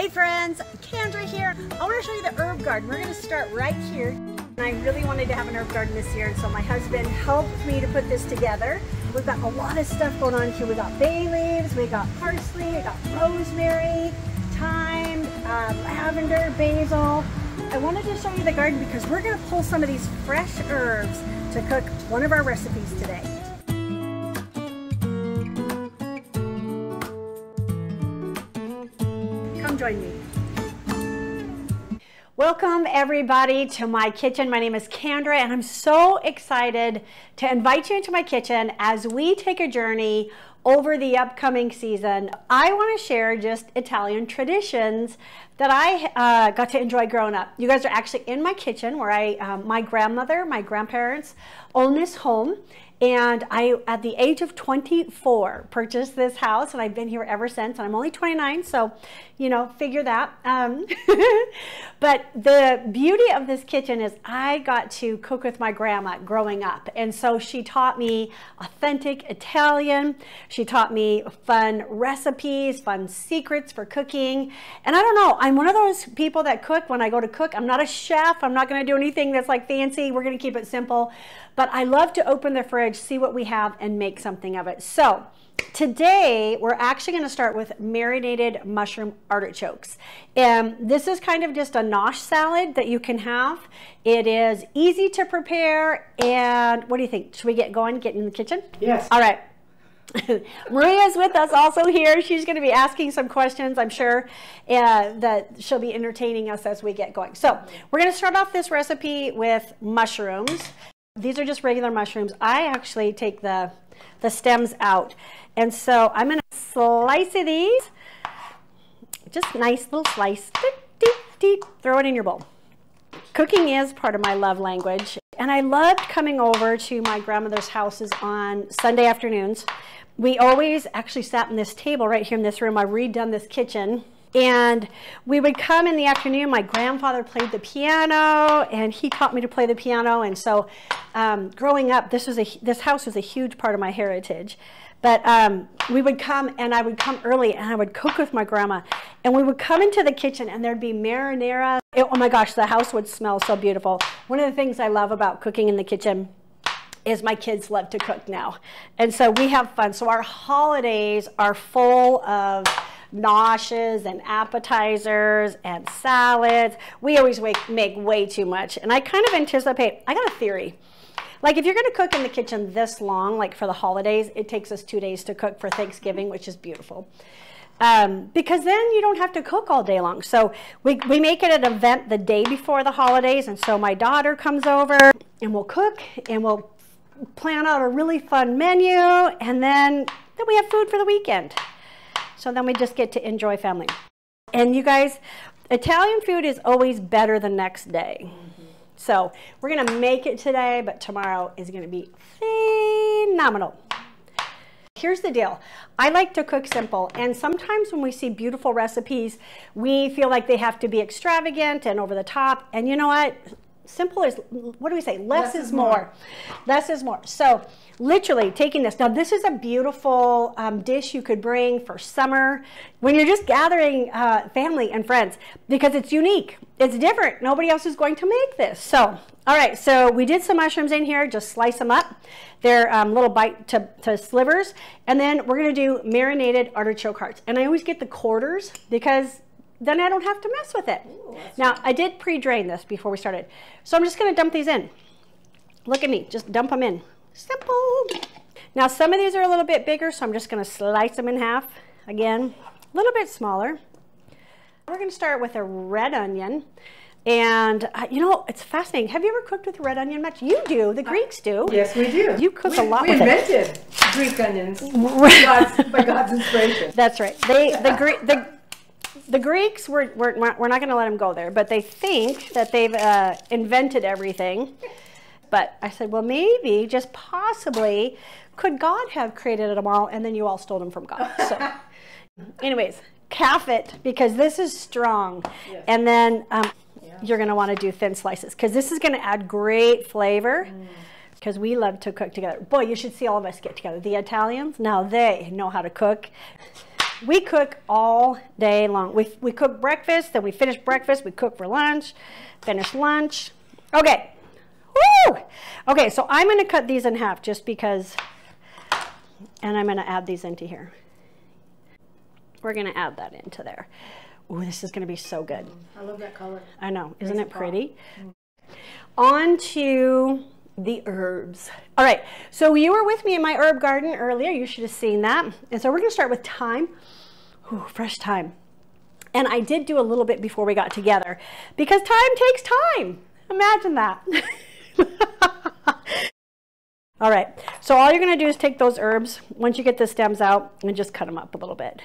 Hey friends, Candra here. I want to show you the herb garden. We're going to start right here. And I really wanted to have an herb garden this year, and so my husband helped me to put this together. We've got a lot of stuff going on here. We got bay leaves, we got parsley, we got rosemary, thyme, lavender, basil. I wanted to show you the garden because we're going to pull some of these fresh herbs to cook one of our recipes today. Come join me. Welcome everybody to my kitchen. My name is Candra and I'm so excited to invite you into my kitchen as we take a journey over the upcoming season. I want to share just Italian traditions that I got to enjoy growing up. You guys are actually in my kitchen where my grandmother, my grandparents own this home. And I, at the age of 24, purchased this house, and I've been here ever since. And I'm only 29, so, you know, figure that. But the beauty of this kitchen is I got to cook with my grandma growing up. And so she taught me authentic Italian. She taught me fun recipes, fun secrets for cooking. And I don't know, I'm one of those people that cook when I go to cook. I'm not a chef. I'm not going to do anything that's like fancy. We're going to keep it simple. But I love to open the fridge, see what we have, and make something of it. So today, we're actually going to start with marinated mushroom artichokes. And this is kind of just a nosh salad that you can have. It is easy to prepare. And what do you think? Should we get going, get in the kitchen? Yes. All right. Maria's with us also here. She's going to be asking some questions, I'm sure, that she'll be entertaining us as we get going. So we're going to start off this recipe with mushrooms. These are just regular mushrooms. I actually take the stems out. And so I'm going to slice of these. Just nice little slice. Throw it in your bowl. Cooking is part of my love language. And I loved coming over to my grandmother's houses on Sunday afternoons. We always actually sat in this table right here in this room. I've redone this kitchen. And we would come in the afternoon. My grandfather played the piano, and he taught me to play the piano. And so, growing up, this house was a huge part of my heritage. But we would come, and I would come early, and I would cook with my grandma. And we would come into the kitchen, and there'd be marinara. Oh my gosh, the house would smell so beautiful. One of the things I love about cooking in the kitchen is my kids love to cook now, and so we have fun. So our holidays are full of noshes and appetizers and salads. We always make way too much, and I kind of anticipate, I got a theory. Like if you're going to cook in the kitchen this long, like for the holidays, it takes us 2 days to cook for Thanksgiving, which is beautiful. Because then you don't have to cook all day long. So we make it an event the day before the holidays, and so my daughter comes over and we'll cook and we'll plan out a really fun menu, and then we have food for the weekend. So then we just get to enjoy family. And you guys, Italian food is always better the next day. Mm-hmm. So we're going to make it today, but tomorrow is going to be phenomenal. Here's the deal. I like to cook simple, and sometimes when we see beautiful recipes, we feel like they have to be extravagant and over the top. And you know what? Simple is, what do we say? Less is more. Less is more. So literally taking this. Now this is a beautiful dish you could bring for summer when you're just gathering family and friends, because it's unique. It's different. Nobody else is going to make this. So, all right. So we did some mushrooms in here. Just slice them up. They're little bite to slivers. And then we're going to do marinated artichoke hearts. And I always get the quarters because then I don't have to mess with it. Ooh, now, I did pre-drain this before we started. So I'm just going to dump these in. Look at me. Just dump them in. Simple. Now, some of these are a little bit bigger, so I'm just going to slice them in half. Again, a little bit smaller. We're going to start with a red onion. And, you know, it's fascinating. Have you ever cooked with red onion much? You do. The Greeks do. Yes, we do. You cook a lot with it. We invented Greek onions by God's inspiration. That's right. The Greeks, we're not going to let them go there, but they think that they've invented everything. But I said, well, maybe, just possibly, could God have created them all, and then you all stole them from God? So, anyways, calf it, because this is strong. Yes. And then you're going to want to do thin slices, because this is going to add great flavor. Because we love to cook together. Boy, you should see all of us get together. The Italians, now they know how to cook. We cook all day long. We cook breakfast, then we finish breakfast, we cook for lunch, finish lunch. Okay. Woo! Okay, so I'm going to cut these in half just because, and I'm going to add these into here. We're going to add that into there. Ooh, this is going to be so good. I love that color. I know. Isn't it pretty? On to the herbs. All right, so you were with me in my herb garden earlier. You should have seen that. And so we're going to start with thyme. Ooh, fresh thyme. And I did do a little bit before we got together because thyme takes time. Imagine that. All right, so all you're going to do is take those herbs once you get the stems out and just cut them up a little bit.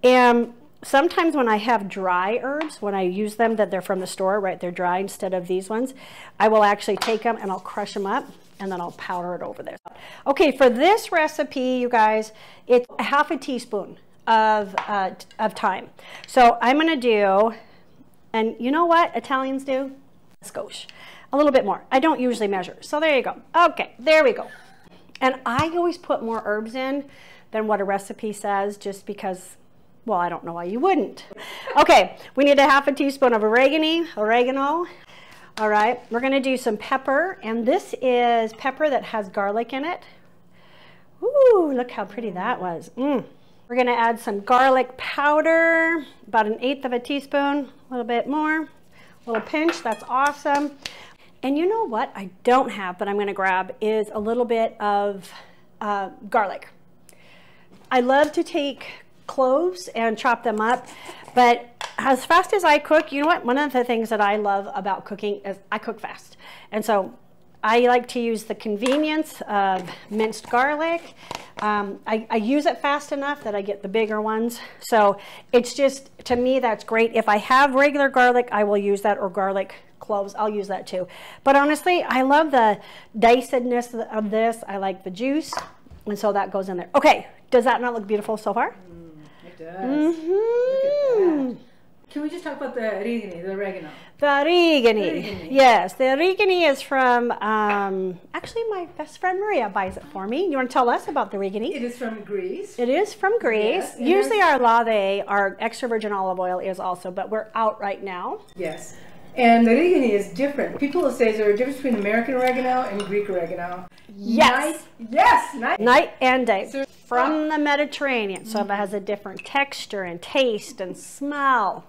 And sometimes when I have dry herbs, when I use them that they're from the store, right, they're dry instead of these ones, I will actually take them and I'll crush them up and then I'll powder it over there. Okay, for this recipe, you guys, it's half a teaspoon of thyme. So I'm going to do, and you know what Italians do? A skosh. A little bit more. I don't usually measure. So there you go. Okay, there we go. And I always put more herbs in than what a recipe says just because, well, I don't know why you wouldn't. Okay, we need a half a teaspoon of oregano. All right, we're going to do some pepper, and this is pepper that has garlic in it. Ooh, look how pretty that was. We're going to add some garlic powder, about 1/8 of a teaspoon, a little bit more, a little pinch. That's awesome. And you know what I don't have that I'm going to grab is a little bit of garlic. I love to take cloves and chop them up, but as fast as I cook, you know what? One of the things that I love about cooking is I cook fast. And so I like to use the convenience of minced garlic. I use it fast enough that I get the bigger ones. So it's just, to me, that's great. If I have regular garlic, I will use that, or garlic cloves, I'll use that too. But honestly, I love the dicedness of this. I like the juice, and so that goes in there. Okay, does that not look beautiful so far? It does. Look at that. Can we just talk about the origani, the oregano? The origani. Yes, the origani is from, actually my best friend Maria buys it for me. You want to tell us about the origani? It is from Greece. It is from Greece. Yes, usually our lave, our extra virgin olive oil is also, but we're out right now. Yes. And the origani is different. People will say, is there a difference between American oregano and Greek oregano? Yes. Night and day. So, from the Mediterranean. So it has a different texture and taste and smell.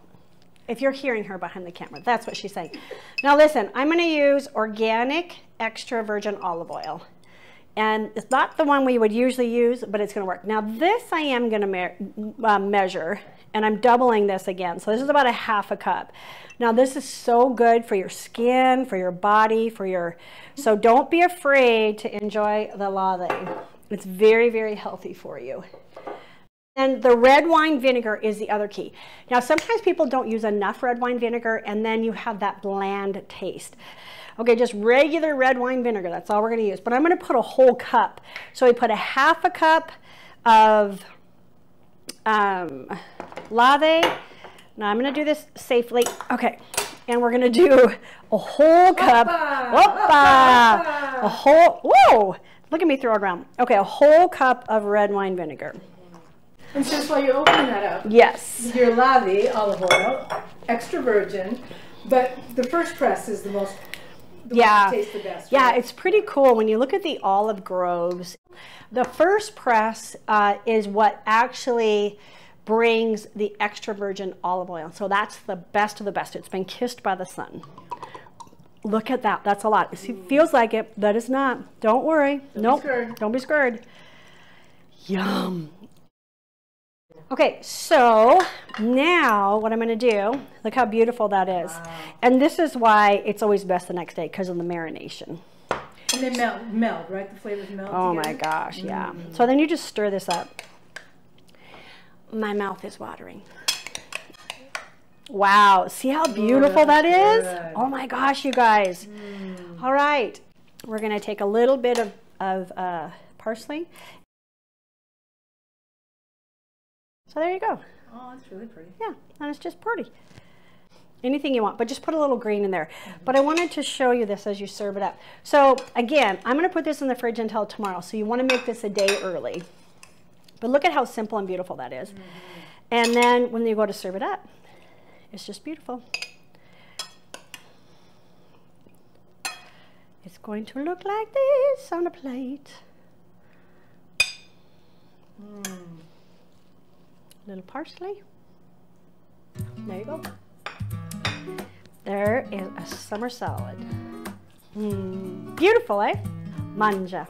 If you're hearing her behind the camera, that's what she's saying. Now listen, I'm going to use organic extra virgin olive oil. And it's not the one we would usually use, but it's going to work. Now this I am going to measure, and I'm doubling this again. So this is about 1/2 cup. Now this is so good for your skin, for your body, so don't be afraid to enjoy the lave. It's very, very healthy for you. And the red wine vinegar is the other key. Now sometimes people don't use enough red wine vinegar, and then you have that bland taste. Okay, just regular red wine vinegar, that's all we're going to use. But I'm going to put a whole cup. So we put 1/2 cup of lave. Now I'm going to do this safely. Okay, and we're going to do a whole cup. A whole, whoa, look at me throw it around. Okay, a whole cup of red wine vinegar. And just while you're opening that up, yes, your lave olive oil, extra virgin, but the first press is the most, yeah, tastes the best. Yeah, right? it's pretty cool when you look at the olive groves. The first press is what actually brings the extra virgin olive oil. So that's the best of the best. It's been kissed by the sun. Look at that. That's a lot. It feels like it, but it's not. Don't worry. Nope. Don't be scared. Yum. Okay, so now what I'm going to do, look how beautiful that is. Wow. And this is why it's always best the next day, because of the marination. And they melt, right? The flavors melt Oh together? My gosh, yeah. So then you just stir this up. My mouth is watering. Wow, see how beautiful that is? Good. Oh my gosh, you guys. All right, we're going to take a little bit of parsley. So there you go. Oh, that's really pretty. Yeah, and it's just pretty. Anything you want, but just put a little green in there. But I wanted to show you this as you serve it up. So again, I'm going to put this in the fridge until tomorrow. So you want to make this a day early. But look at how simple and beautiful that is. And then when you go to serve it up, it's just beautiful. It's going to look like this on a plate. Little parsley. There you go. There is a summer salad. Beautiful, eh? Mangia.